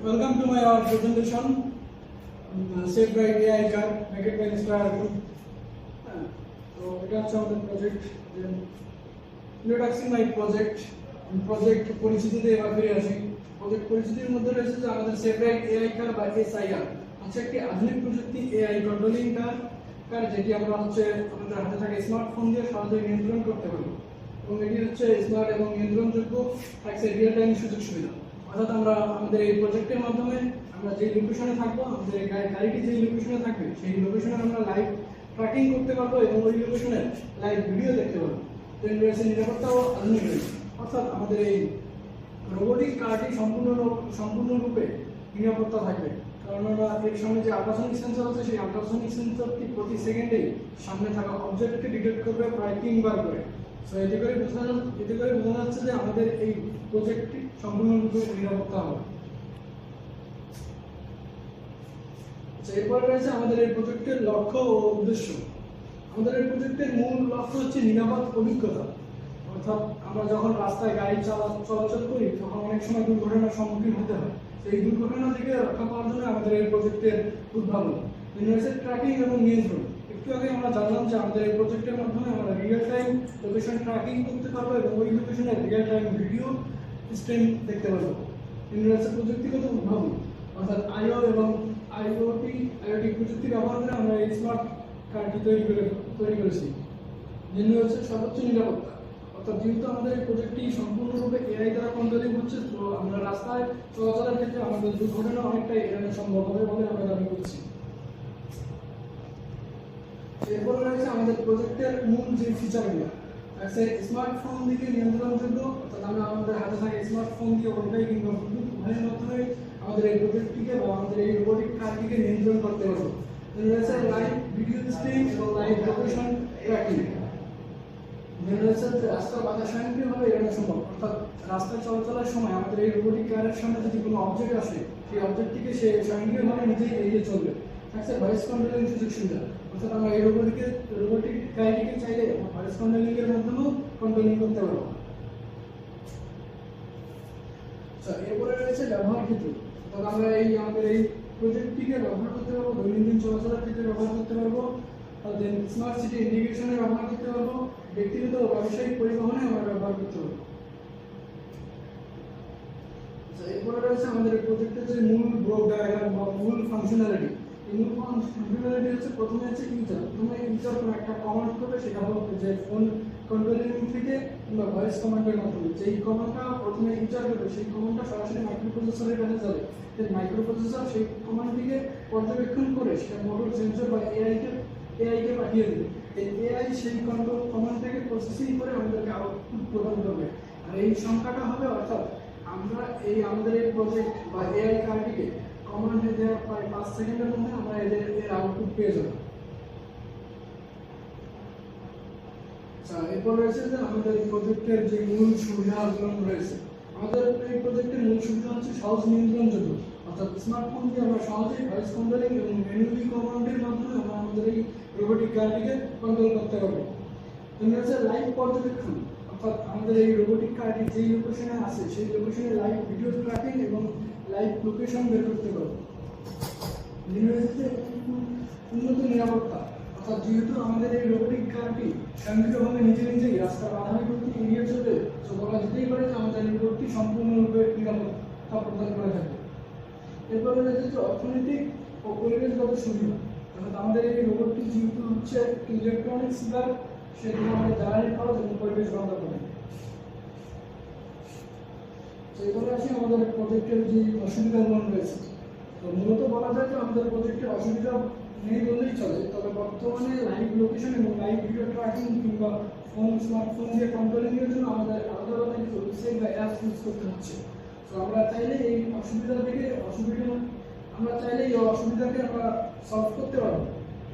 Welcome to my our presentation. Saved by AI car, make it by Inspire Group. So এটা হচ্ছে আমাদের project. Introduction my project. Project পরিচিতিতে এবার ফিরে আসি। প্রজেক্ট পরিচিতির মধ্যে রয়েছে যে আমাদের সেভ রাইট এআই কার বা এসআইআর হচ্ছে একটি আধুনিক প্রযুক্তি এআই কন্ট্রোলিং কার যেটি আমরা হচ্ছে আমাদের হাতে থাকা স্মার্টফোন দিয়ে সহজেই নিয়ন্ত্রণ করতে পারবো এবং এটি হচ্ছে স্মার্ট এবং নিয়ন্ত্রণযোগ্য থাকছে রিয়েল টাইম সুযোগ সুবিধা। অর্থাৎ আমরা আমাদের এই প্রজেক্টের মাধ্যমে আমরা যে লোকেশনে থাকবো, আমাদের গাড়িটি যে লোকেশনে থাকবে সেই লোকেশনে আমরা লাইভ ট্র্যাকিং করতে পারবো এবং ওই লোকেশনে লাইভ ভিডিও দেখতে পারবো। তো রয়েছে নিরাপত্তাও আধুনিক রয়েছে। অর্থাৎ আমাদের এই রোবোটিক কারটি সম্পূর্ণরূপে নিরাপত্তা থাকবে, কারণ আমরা এর সামনে যে আল্ট্রাসনিক সেন্সর আছে সেই আল্ট্রাসনিক সেন্সরটি প্রতি সেকেন্ডেই সামনে থাকা অবজেক্টকে ডিটেক্ট করবে প্রায় 3 বার করে। সো এতে করে বোঝা যাচ্ছে যে আমাদের এই প্রজেক্টটি সম্পূর্ণরূপে নিরাপত্তা হবে। এরপর রয়েছে আমাদের এই প্রজেক্টের লক্ষ্য ও উদ্দেশ্য। আমাদের এই প্রজেক্টের মূল লক্ষ্য হচ্ছে নিরাপদ অভিজ্ঞতা। অর্থাৎ আমরা যখন রাস্তায় গাড়ি চলাচল করি তখন অনেক সময় দুর্ঘটনার সম্মুখীন হতে হয়। এই দুর্ঘটনা থেকে রক্ষা পাওয়ার জন্য আমাদের এই প্রজেক্টের উদ্ভাবন ট্র্যাকিং এবং নিয়ন্ত্রণ। একটু আগে আমরা জানলাম যে আমাদের এই প্রজেক্টের মাধ্যমে আমরা রিয়েল টাইম লোকেশন ট্র্যাকিং করতে পারবো এবং ওই লোকেশনে রিয়েল টাইম ভিডিও স্ট্রিম দেখতে পারবো। প্রযুক্তিগত উদ্ভাবন অর্থাৎ আইওটি প্রযুক্তি ব্যবহার করে আমরা এই স্মার্ট কারটি তৈরি করেছি, যেটি হচ্ছে সর্বোচ্চ নিরাপত্তা। অর্থাৎ যেহেতু আমাদের এই প্রজেক্টটি সম্পূর্ণরূপে এআই দ্বারা কন্ট্রোলিং হচ্ছে, তো আমরা রাস্তায় চলাচলের ক্ষেত্রে আমাদের দুর্ঘটনা অনেকটাই এড়ানো সম্ভব হবে বলে আমরা দাবি করছি। এরপরে রয়েছে আমাদের প্রজেক্টের মূল যে ফিচারগুলো আছে স্মার্টফোন দিকে নিয়ন্ত্রণযোগ্য। অর্থাৎ আমরা আমাদের হাতে থাকা স্মার্টফোন দিয়ে ওয়াইফাই কিংবা ব্লুটুথ উভয়ের মাধ্যমে আমাদের এই প্রজেক্টটিকে বা আমাদের এই রোবোটিক কারটিকে নিয়ন্ত্রণ করতে পারবো। রয়েছে লাইভ ভিডিও স্ট্রিম এবং লাইভ লোকেশন ট্র্যাকিং। রয়েছে রাস্তার বাধা স্বয়ংক্রিয়ভাবে এড়ানো সম্ভব। অর্থাৎ রাস্তায় চলাচলের সময় আমাদের এই রোবোটিক কারের সামনে যদি কোনো অবজেক্ট আসে সেই অবজেক্টটিকে সে স্বয়ংক্রিয়ভাবে নিজেই এড়িয়ে চলবে। থাকছে ভয়েস কন্ট্রোলিং সুযোগ সুবিধা। অর্থাৎ আমরা এই রোবোটিক গাড়িটিকে চাইলে ভয়েস কন্ট্রোলিং এর মাধ্যমেও কন্ট্রোলিং করতে পারবো। এরপরে রয়েছে ব্যবহার ক্ষেত্র। অর্থাৎ আমরা আমাদের এই প্রজেক্টটিকে ব্যবহার করতে পারবো দৈনন্দিন চলাচলের ক্ষেত্রে ব্যবহার করতে পারবো, স্মার্ট সিটি ইন্ডিকেশনে ব্যবহার করতে পারবো, ব্যক্তিগত ও ব্যবসায়িক পরিবহনে আমরা ব্যবহার করতে পারবো। এরপরে রয়েছে আমাদের প্রজেক্টের যে মূল ব্লক ডায়াগ্রাম বা মূল ফাংশনালিটি। এই মূল ফাংশনালিটি হচ্ছে প্রথমে হচ্ছে ইউজার কোনো একটা কমান্ড করবে, সেটা হলো যে ফোন কন্ট্রোলিং থেকে কিংবা ভয়েস কমান্ডের মাধ্যমে যেই কমান্ডটা প্রথমে ইউজার করবে সেই কমান্ডটা সরাসরি মাইক্রোপ্রসেসরের কাছে যাবে। মাইক্রোপ্রসেসর সেই কমান্ডটিকে পর্যবেক্ষণ করে সেটা মোটর সেন্সর বা এআইকে পাঠিয়ে দেবে। এই এআই সেই কমান্ড থেকে প্রসেসিং করে আমাদেরকে আউটপুট প্রদান করবে। আর এই সংখ্যাটা হবে, অর্থাৎ আমরা আমাদের এই প্রজেক্ট বা এআই কারটিকে কমান্ডে দেওয়ার প্রায় 5 সেকেন্ডের মধ্যে আমরা এর আউটপুট পেয়ে যাব। এরপর রয়েছে যে আমাদের প্রজেক্টের যে মূল সুবিধাগুলো রয়েছে। আমাদের এই প্রজেক্টের মূল সুবিধা হচ্ছে সহজ নিয়ন্ত্রণযোগ্য। অর্থাৎ স্মার্টফোন দিয়ে আমরা সহজেই ভয়েস কন্ট্রোলিং এবং ম্যানুয়ালি কমান্ডের মাধ্যমে আমরা আমাদের এই রোবোটিক কারটিকে কন্ট্রোল করতে পারবো। রয়েছে লাইভ পর্যবেক্ষণ। অর্থাৎ আমাদের এই রোবোটিক কারটি যেই লোকেশনে আছে সেই লোকেশনে লাইভ ভিডিও ট্র্যাকিং এবং লাইভ লোকেশন বের করতে পারবো। রয়েছে উন্নত নিরাপত্তা। অর্থাৎ যেহেতু আমাদের এই রোবোটিক কারটি স্বয়ংক্রিয়ভাবে নিজেই রাস্তার বাধা বিপত্তি এড়িয়ে চলবে, তো বলা যেতেই পারে যে আমাদের রোবটটি সম্পূর্ণরূপে নিরাপত্তা প্রদান করে থাকবে। এরপরে রয়েছে যে অর্থনৈতিক ও পরিবেশগত সুবিধা। অর্থাৎ আমাদের এই রোবটটি যেহেতু হচ্ছে ইলেকট্রনিক্স দ্বারা সেগুলো আমাদের জ্বালানি খরচ এবং পরিবেশ বাধা করে। এরপরে আসি আমাদের প্রজেক্টের যে অসুবিধাগুলো রয়েছে। তো মূলত বলা যায় যে আমাদের প্রজেক্টের অসুবিধা নেই বললেই চলে, তবে বর্তমানে লাইভ লোকেশন এবং লাইভ ভিডিও ট্র্যাকিং কিংবা স্মার্টফোন দিয়ে কন্ট্রোলিং এর জন্য আমাদের আলাদা আলাদা কিছু ওয়েবসাইট বা অ্যাপস ইউজ করতে হচ্ছে। তো আমরা চাইলে এই অসুবিধাকে আমরা সলভ করতে পারবো।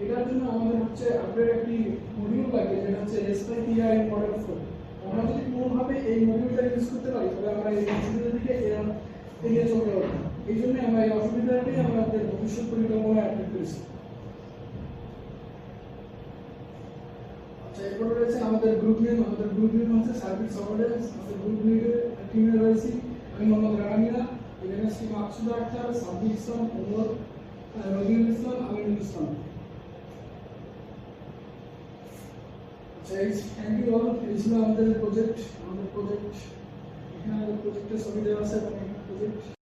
এটার জন্য আমাদের হচ্ছে আপডেট একটি মডিউল লাগে, যেটা হচ্ছে এসআইপিআই মডেল 4। আমরা যদি কোনোভাবে এই মডিউলটা ইউজ করতে পারি তবে আমরা এই অসুবিধাটিকে এড়িয়ে চলতে পারবো। এই জন্য আমরা এই অসুবিধাটি আমাদের ভবিষ্যৎ পরিকল্পনায় আপডেট করেছি। এরপরে রয়েছে আমাদের গ্রুপ নেম। হচ্ছে সার্ভিস অর্ডারেন্স। আমাদের গ্রুপ টিমে রয়েছি আমি মোহাম্মদ রানা মিয়া, এখানে শ্রী মাকসুদ আক্তার, সাব্বির ইসলাম, ওমর, রবিউল ইসলাম, আমিনুল ইসলাম। আচ্ছা, থ্যাংক ইউ অল। এই ছিল আমাদের প্রজেক্ট। এখানে আমাদের প্রজেক্টের ছবি দেওয়া আছে এবং প্রজেক্ট